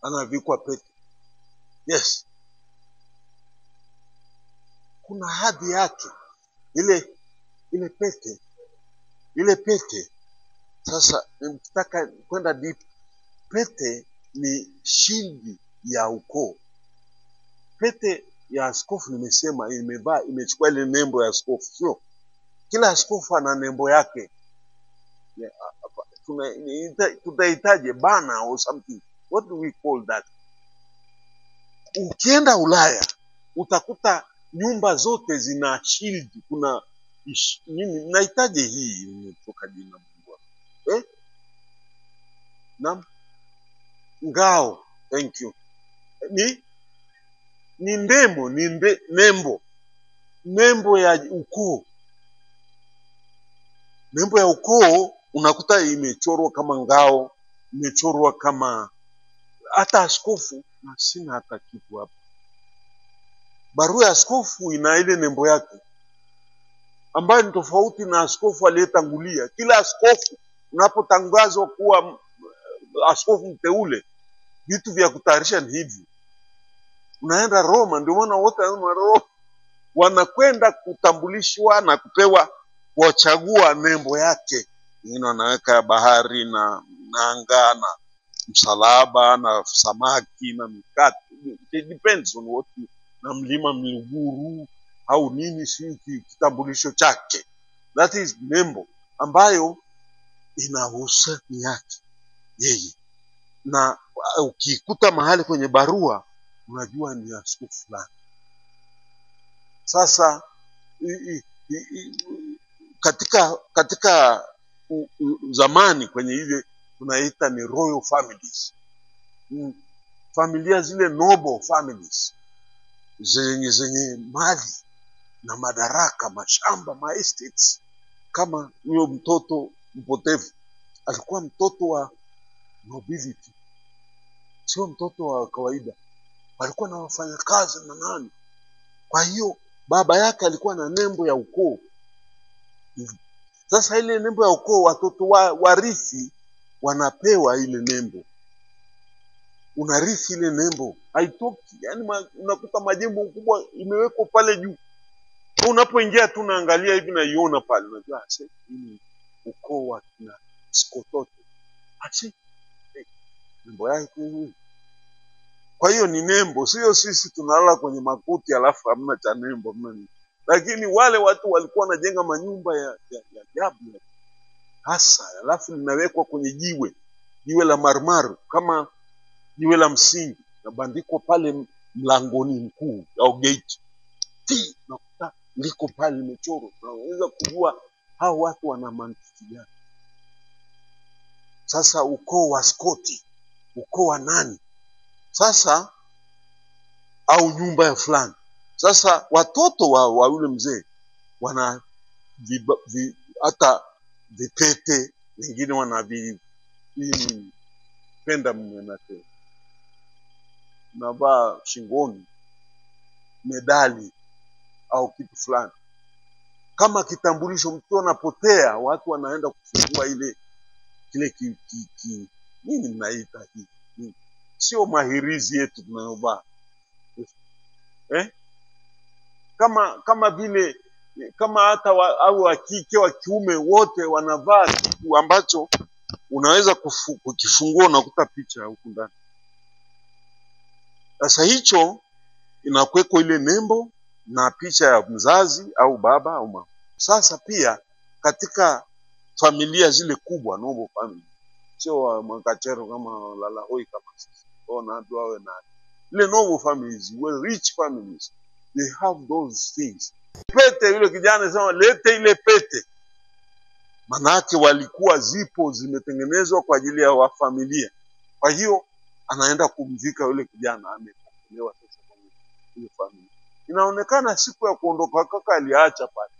anavikwa pete. Yes, kuna hadhi yake ile pete. Sasa nataka kwenda deep. Pete ni shield ya ukoo. Pete ya askofu nimesema imechukua ile nembo ya askofu, sio? Kila askofu ana nembo yake. Tutahitaji bana or something. What do we call that? Ukienda Ulaya utakuta nyumba zote zina shield. Kuna nini nahitaji hii imetoka jina Mungu. Naam, ngao. Thank you. Ni nembo ya ukoo. Nembo ya ukoo unakuta imechorwa kama ngao, imechorwa kama hata askofu, na sina hata kitu hapa. Barua ya askofu ina ile nembo yake ambayo ni tofauti na askofu aliyetangulia. Kila askofu unapotangazwa kuwa askofu mteule, vitu vya kutayarisha ni hivi. Unaenda Roma, ndio maana wote wanakwenda kutambulishwa na kupewa, wachagua nembo yake. Wengine wanaweka ya bahari na nanga na msalaba na samaki na mikate. It depends on what na mlima Mluguru au nini, si kitambulisho chake. That is nembo ambayo inahusu yake yeye, na ukikuta mahali kwenye barua unajua ni askofu fulani. Sasa katika zamani kwenye ile tunaita ni royal families, familia zile noble families zenye mali na madaraka, mashamba, estates. Kama huyo mtoto mpotevu alikuwa mtoto wa nobility, sio mtoto wa kawaida. Alikuwa na wafanyakazi na nani. Kwa hiyo baba yake alikuwa na nembo ya ukoo. Sasa ile nembo ya ukoo, watoto warithi wanapewa ile nembo. Unarithi ile nembo, haitoki. Yani unakuta majengo makubwa imewekwa pale juu. Unapoingia tu unaangalia hivi na iona pale, unajua hii ukoo wa kina Skototo. Nembo yake hii. Kwa hiyo ni nembo, sio sisi tunalala kwenye makuti alafu hamna cha nembo. Lakini wale watu walikuwa wanajenga manyumba ya ajabu hasa, alafu linawekwa kwenye jiwe la marmaru kama jiwe la msingi, na bandikwa pale mlangoni mkuu au gate. Nakuta liko pale limechorwa. Unaweza kujua hao watu wana mantiki gani. Sasa ukoo wa Skoti, ukoo wa nani? Sasa au nyumba ya fulani. Sasa watoto wa yule mzee wana hata vipete, wengine wana penda mwenake navaa shingoni, medali au kitu fulani kama kitambulisho. Mtu anapotea, watu wanaenda kufungua kile nini mnaita hii, sio mahirizi yetu tunayovaa kama vile, kama hata au wa kike wa kiume wote wanavaa kitu ambacho unaweza kukifungua unakuta picha huku ndani. Sasa hicho inakuweko ile nembo na picha ya mzazi au baba au mama. Sasa pia katika familia zile kubwa, noble family, sio Mwakachero kama Lalahoi kama sisi. Ona wawe na ile noble families, rich families, they have those things. Pete, yule kijana sema lete ile pete. Manake walikuwa zimetengenezwa kwa ajili ya wafamilia. Kwa hiyo anaenda kumvika yule kijana, amepokelewa sasa kwa ile familia. Inaonekana siku ya kuondoka kaka aliacha pale.